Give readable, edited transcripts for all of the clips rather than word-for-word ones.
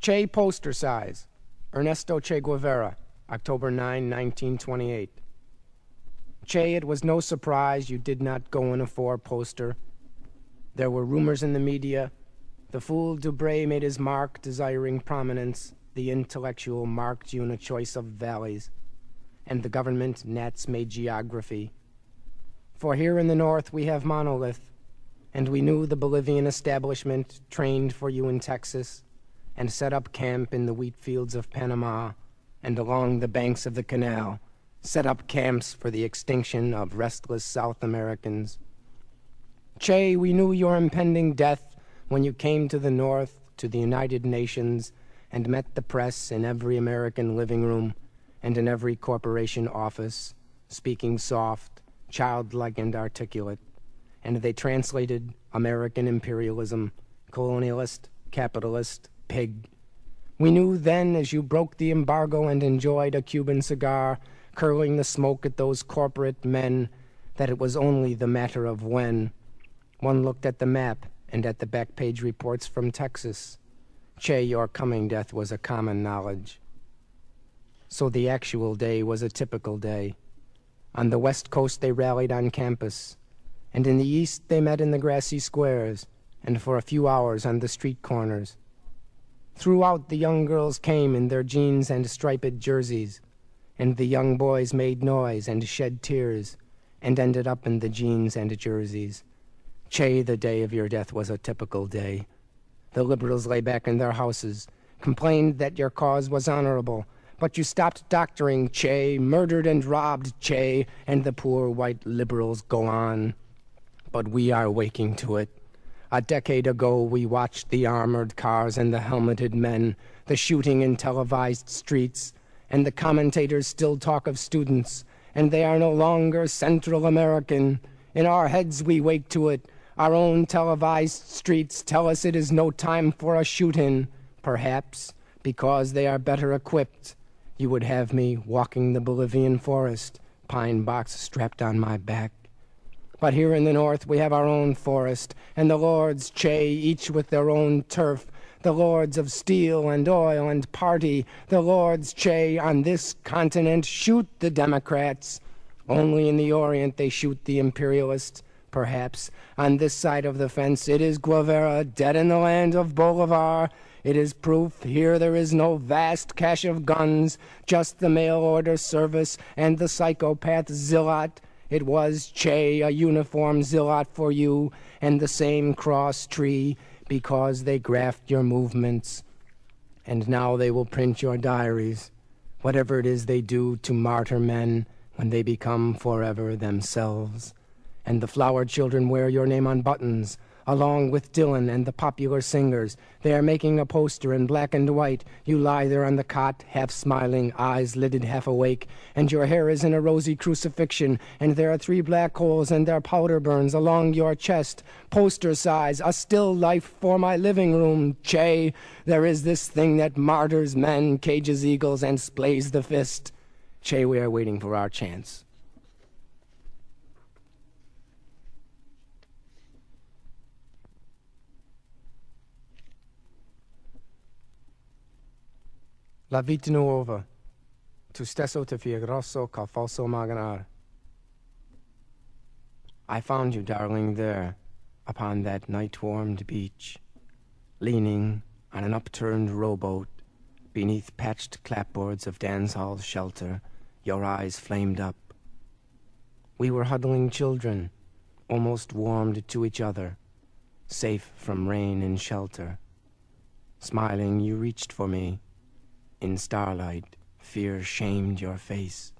Che poster size. Ernesto Che Guevara, October 9, 1928. Che, it was no surprise you did not go in a four-poster. There were rumors in the media. The fool Dubray made his mark, desiring prominence. The intellectual marked you in a choice of valleys. And the government gnats made geography. For here in the north we have monolith, and we knew the Bolivian establishment trained for you in Texas, and set up camp in the wheat fields of Panama, and along the banks of the canal, set up camps for the extinction of restless South Americans. Che, we knew your impending death when you came to the north, to the United Nations, and met the press in every American living room, and in every corporation office, speaking soft, childlike and articulate, and they translated American imperialism, colonialist, capitalist, pig. We knew then, as you broke the embargo and enjoyed a Cuban cigar, curling the smoke at those corporate men, that it was only the matter of when. One looked at the map and at the back page reports from Texas. Che, your coming death was a common knowledge. So the actual day was a typical day. On the West Coast they rallied on campus, and in the East they met in the grassy squares, and for a few hours on the street corners. Throughout the young girls came in their jeans and striped jerseys, and the young boys made noise and shed tears, and ended up in the jeans and jerseys. Che, the day of your death was a typical day. The liberals lay back in their houses, complained that your cause was honorable, but you stopped doctoring Che, murdered and robbed Che, and the poor white liberals go on. But we are waking to it. A decade ago we watched the armored cars and the helmeted men, the shooting in televised streets, and the commentators still talk of students, and they are no longer Central American. In our heads we wake to it. Our own televised streets tell us it is no time for a shoot-in, perhaps, because they are better equipped. You would have me walking the Bolivian forest, pine box strapped on my back. But here in the north we have our own forest, and the lords, Che, each with their own turf, the lords of steel and oil and party, the lords, Che, on this continent shoot the Democrats. Only in the Orient they shoot the imperialists, perhaps. On this side of the fence it is Guevara, dead in the land of Bolivar. It is proof here there is no vast cache of guns, just the mail-order service and the psychopath zealot. It was Che, a uniform zealot for you, and the same cross tree, because they graft your movements. And now they will print your diaries, whatever it is they do to martyr men when they become forever themselves. And the flower children wear your name on buttons, along with Dylan and the popular singers. They are making a poster in black and white. You lie there on the cot, half smiling, eyes lidded half awake, and your hair is in a rosy crucifixion, and there are 3 black holes and their powder burns along your chest. Poster size, a still life for my living room. Che, there is this thing that martyrs men, cages eagles, and splays the fist. Che, we are waiting for our chance. La vita nuova, tu stesso ti fia grosso col falso maganar. I found you, darling, there, upon that night-warmed beach, leaning on an upturned rowboat, beneath patched clapboards of dance hall shelter, your eyes flamed up. We were huddling children, almost warmed to each other, safe from rain and shelter. Smiling, you reached for me. In starlight, fear shamed your face.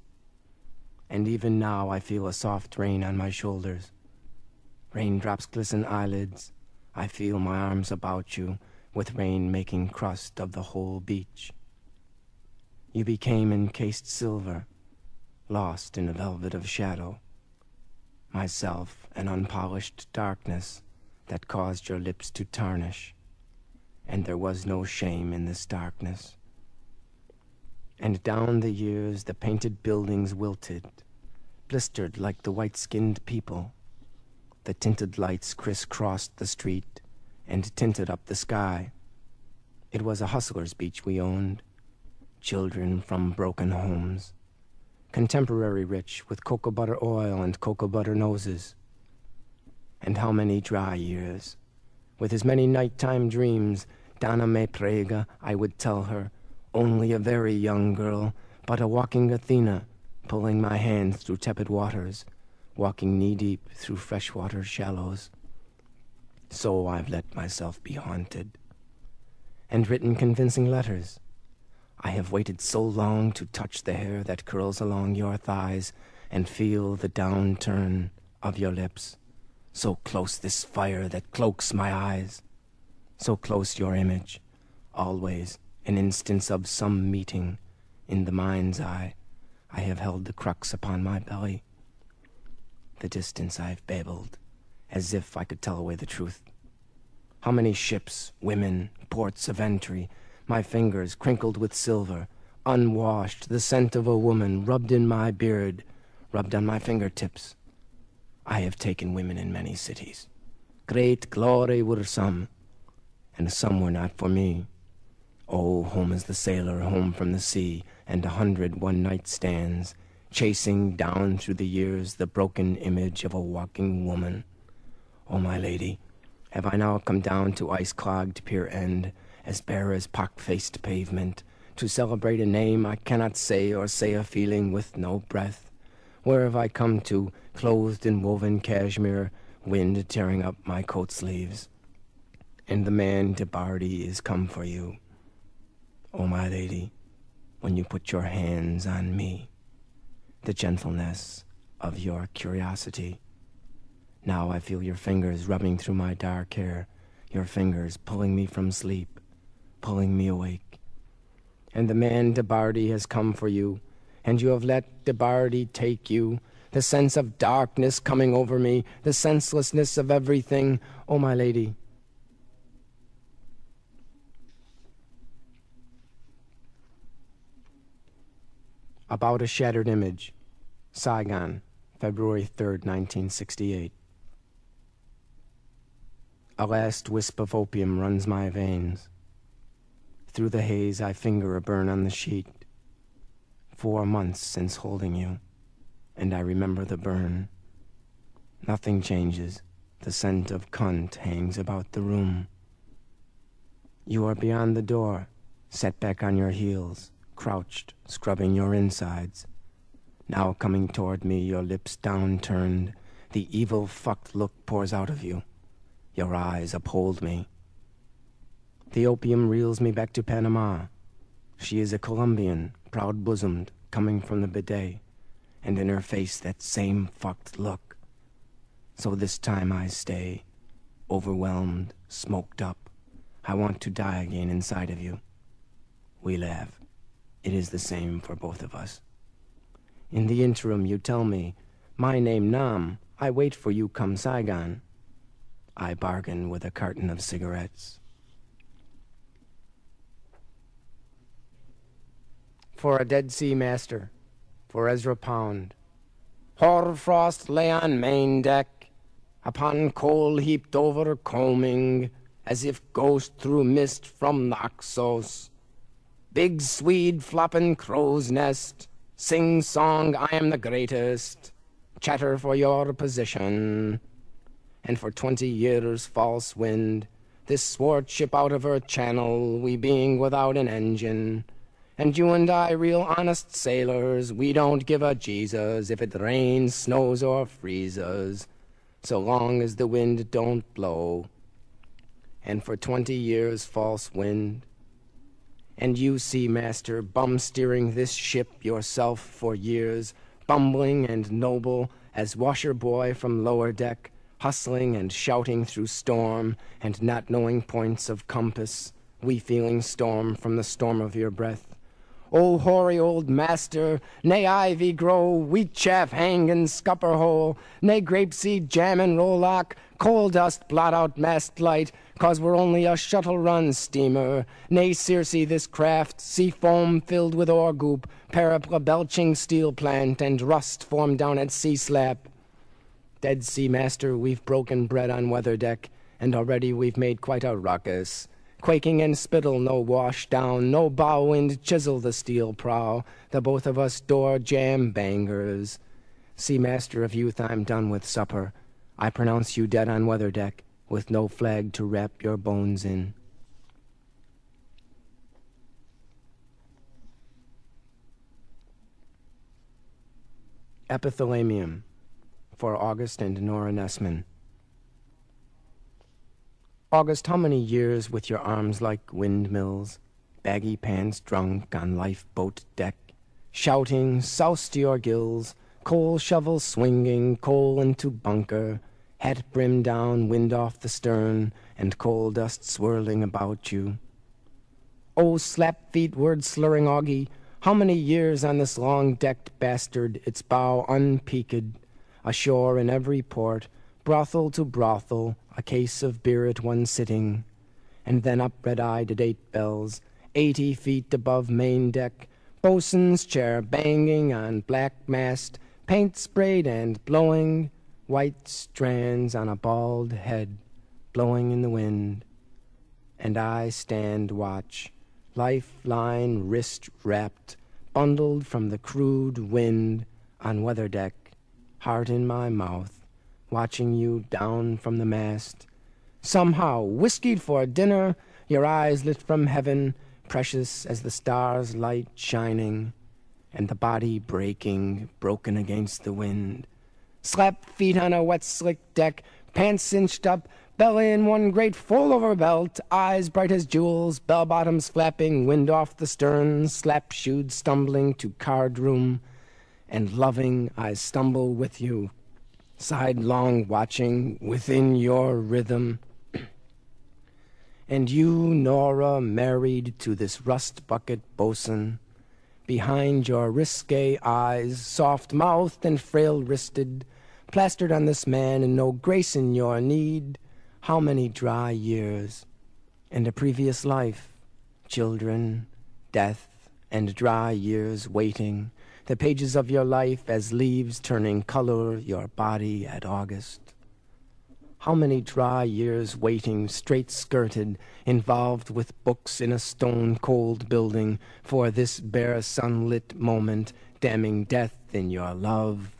And even now I feel a soft rain on my shoulders. Raindrops glisten eyelids. I feel my arms about you, with rain making crust of the whole beach. You became encased silver, lost in a velvet of shadow. Myself an unpolished darkness that caused your lips to tarnish. And there was no shame in this darkness. And down the years the painted buildings wilted, blistered like the white-skinned people. The tinted lights crisscrossed the street and tinted up the sky. It was a hustler's beach we owned. Children from broken homes. Contemporary rich with cocoa butter oil and cocoa butter noses. And how many dry years. With as many nighttime dreams, Donna me prega, I would tell her, only a very young girl, but a walking Athena, pulling my hand through tepid waters, walking knee-deep through freshwater shallows. So I've let myself be haunted. And written convincing letters. I have waited so long to touch the hair that curls along your thighs and feel the downturn of your lips. So close this fire that cloaks my eyes. So close your image, always an instance of some meeting in the mind's eye. I have held the crux upon my belly. The distance I've babbled, as if I could tell away the truth. How many ships, women, ports of entry, my fingers crinkled with silver, unwashed, the scent of a woman rubbed in my beard, rubbed on my fingertips. I have taken women in many cities. Great glory were some, and some were not for me. Oh, home is the sailor home from the sea, and 100 one-night stands, chasing down through the years the broken image of a walking woman. Oh, my lady, have I now come down to ice-clogged pier end, as bare as pock-faced pavement, to celebrate a name I cannot say or say a feeling with no breath? Where have I come to, clothed in woven cashmere, wind tearing up my coat sleeves? And the man de Bardi is come for you. Oh, my lady, when you put your hands on me, the gentleness of your curiosity. Now I feel your fingers rubbing through my dark hair, your fingers pulling me from sleep, pulling me awake. And the man de Bardi has come for you, and you have let de Bardi take you, the sense of darkness coming over me, the senselessness of everything. Oh, my lady. About a Shattered Image, Saigon, February 3rd, 1968. A last wisp of opium runs my veins. Through the haze I finger a burn on the sheet. 4 months since holding you, and I remember the burn. Nothing changes. The scent of cunt hangs about the room. You are beyond the door, set back on your heels, crouched, scrubbing your insides. Now coming toward me, your lips downturned, the evil fucked look pours out of you. Your eyes uphold me. The opium reels me back to Panama. She is a Colombian, proud-bosomed, coming from the bidet, and in her face that same fucked look. So this time I stay, overwhelmed, smoked up. I want to die again inside of you. We laugh. It is the same for both of us. In the interim, you tell me, my name Nam, I wait for you come Saigon. I bargain with a carton of cigarettes. For a Dead Sea Master, for Ezra Pound. Hoarfrost lay on main deck, upon coal heaped over combing, as if ghost through mist from Naxos. Big Swede floppin' crow's nest, sing song I am the greatest, chatter for your position. And for 20 years false wind, this swart ship out of her channel, we being without an engine. And you and I, real honest sailors, we don't give a Jesus if it rains, snows, or freezes, so long as the wind don't blow. And for 20 years false wind. And you, sea master, bum steering this ship yourself for years, bumbling and noble as washer boy from lower deck, hustling and shouting through storm, and not knowing points of compass, we feeling storm from the storm of your breath. O hoary old master, nay ivy grow, wheat chaff hang in scupper hole, nay grapeseed jam in rowlock, coal dust blot out mast light, 'cause we're only a shuttle-run steamer, nay Circe this craft, sea foam filled with ore goop, parapla belching steel plant, and rust formed down at sea slap. Dead Sea Master, we've broken bread on weather deck, and already we've made quite a ruckus, Quaking and spittle, no wash down, no bow wind chisel the steel prow, the both of us door jam bangers. Sea master of youth, I'm done with supper. I pronounce you dead on weather deck, with no flag to wrap your bones in. Epithalamium, for August and Nora Nessman. August, how many years with your arms like windmills, baggy pants drunk on lifeboat deck, shouting, souse to your gills, coal shovel swinging, coal into bunker, hat brim down, wind off the stern, and coal dust swirling about you. Oh, slap feet, word slurring Augie, how many years on this long-decked bastard, its bow unpeaked, ashore in every port, brothel to brothel, a case of beer at one sitting, and then up red-eyed at 8 bells, 80 feet above main deck, bosun's chair banging on black mast, paint sprayed and blowing, white strands on a bald head, blowing in the wind. And I stand watch, lifeline wrist-wrapped, bundled from the crude wind on weather deck, heart in my mouth, watching you down from the mast. Somehow, whiskeyed for dinner, your eyes lit from heaven, precious as the stars' light shining, and the body breaking, broken against the wind. Slap feet on a wet slick deck, pants cinched up, belly in one great fold-over belt, eyes bright as jewels, bell-bottoms flapping, wind off the stern, slap-shoed stumbling to card room, and loving I stumble with you, sidelong watching within your rhythm. And you, Nora, married to this rust-bucket bosun, behind your risque eyes, soft-mouthed and frail-wristed, plastered on this man and no grace in your need, how many dry years, and a previous life, children, death, and dry years waiting, the pages of your life as leaves turning color your body at August. How many dry years waiting, straight-skirted, involved with books in a stone-cold building for this bare sunlit moment, damning death in your love.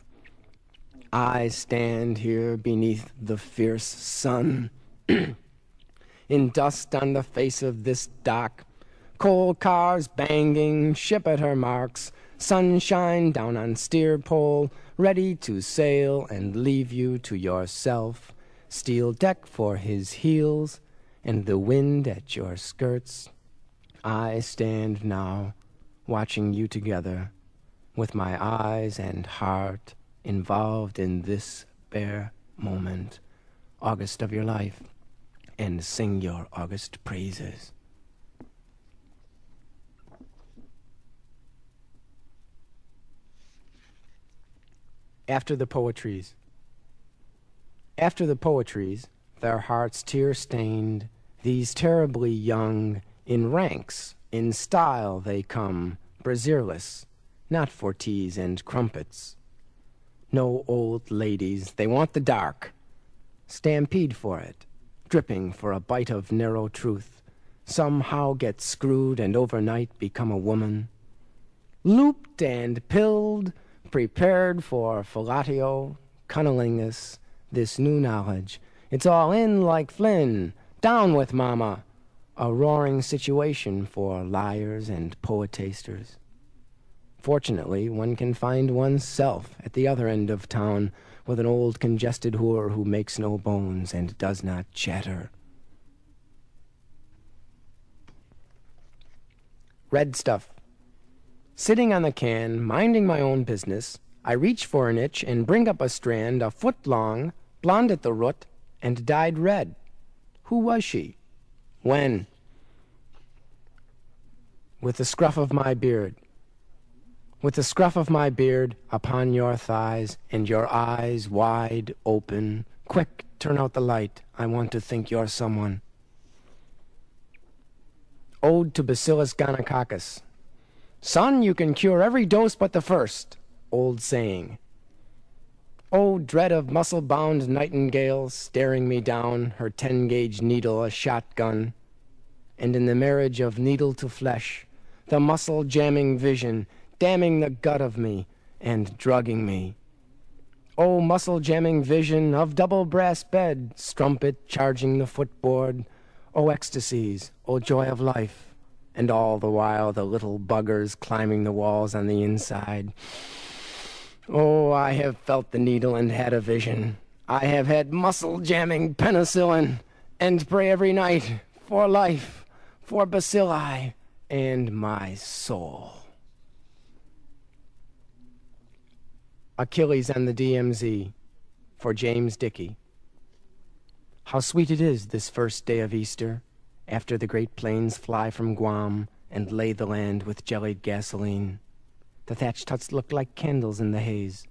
I stand here beneath the fierce sun, in dust on the face of this dock, coal cars banging, ship at her marks, sunshine down on steer pole, ready to sail and leave you to yourself, steel deck for his heels, and the wind at your skirts. I stand now, watching you together, with my eyes and heart involved in this bare moment, August of your life, and sing your August praises. After the poetries. After the poetries, their hearts tear-stained, these terribly young, in ranks, in style they come, brazierless, not for teas and crumpets. No old ladies, they want the dark. Stampede for it, dripping for a bite of narrow truth, somehow get screwed and overnight become a woman. Looped and pilled, prepared for fellatio, cunnilingus, this new knowledge. It's all in like Flynn, down with mama. A roaring situation for liars and poetasters. Fortunately, one can find oneself at the other end of town with an old congested whore who makes no bones and does not chatter. Red stuff. Sitting on the can, minding my own business, I reach for an itch and bring up a strand a foot long, blonde at the root, and dyed red. Who was she? When? With the scruff of my beard. With the scruff of my beard upon your thighs, and your eyes wide open. Quick, turn out the light. I want to think you're someone. Ode to Bacillus gonococcus. Son, you can cure every dose but the first. Old saying. Oh, dread of muscle-bound nightingale, staring me down, her 10-gauge needle a shotgun. and in the marriage of needle to flesh, the muscle-jamming vision, damning the gut of me and drugging me. O muscle-jamming vision of double brass bed, strumpet charging the footboard, O ecstasies, O joy of life, and all the while the little buggers climbing the walls on the inside. Oh, I have felt the needle and had a vision. I have had muscle-jamming penicillin, and pray every night for life, for bacilli, and my soul. Achilles and the DMZ, for James Dickey. How sweet it is this first day of Easter, after the great planes fly from Guam and lay the land with jellied gasoline. The thatched huts look like candles in the haze.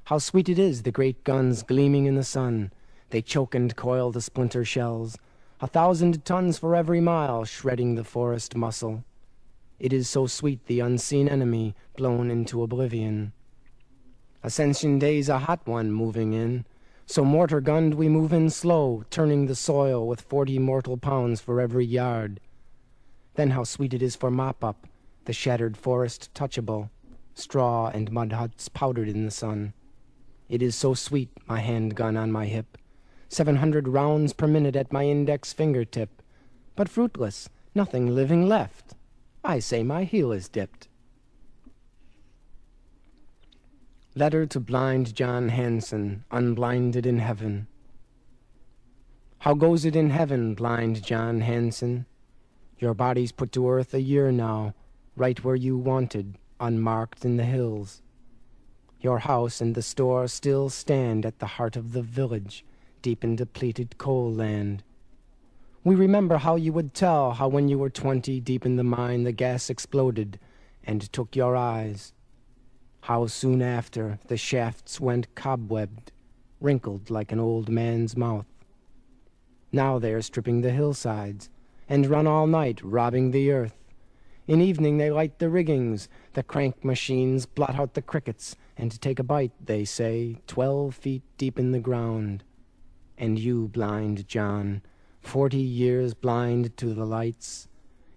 How sweet it is, the great guns gleaming in the sun. They choke and coil the splinter shells, 1,000 tons for every mile, shredding the forest muscle. It is so sweet, the unseen enemy blown into oblivion. Ascension Day's a hot one moving in, so mortar-gunned we move in slow, turning the soil with 40 mortal pounds for every yard. Then how sweet it is for mop-up, the shattered forest touchable, straw and mud huts powdered in the sun. It is so sweet, my handgun on my hip, 700 rounds per minute at my index fingertip, but fruitless, nothing living left. I say my heel is dipped. Letter to blind John Hanson, unblinded in heaven. How goes it in heaven, blind John Hanson? Your body's put to earth a year now, right where you wanted, unmarked in the hills. Your house and the store still stand at the heart of the village, deep in depleted coal land. We remember how you would tell how when you were 20, deep in the mine, the gas exploded and took your eyes. How soon after the shafts went cobwebbed, wrinkled like an old man's mouth. Now they are stripping the hillsides and run all night, robbing the earth. In evening they light the riggings, the crank machines blot out the crickets, and take a bite, they say, 12 feet deep in the ground. And you, blind John, 40 years blind to the lights,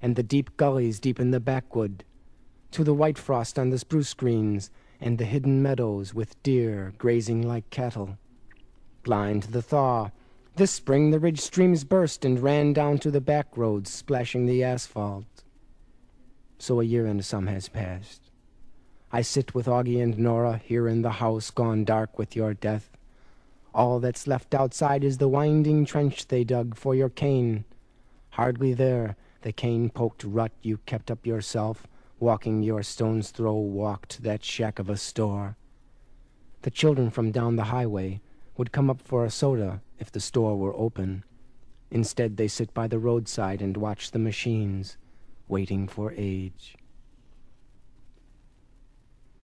and the deep gullies deep in the backwood, to the white frost on the spruce screens, and the hidden meadows with deer grazing like cattle. Blind to the thaw. This spring the ridge streams burst and ran down to the back roads, splashing the asphalt. So a year and some has passed. I sit with Augie and Nora here in the house gone dark with your death. All that's left outside is the winding trench they dug for your cane. Hardly there, the cane-poked rut you kept up yourself, walking your stone's throw walk to that shack of a store. The children from down the highway would come up for a soda if the store were open. Instead, they sit by the roadside and watch the machines, waiting for age.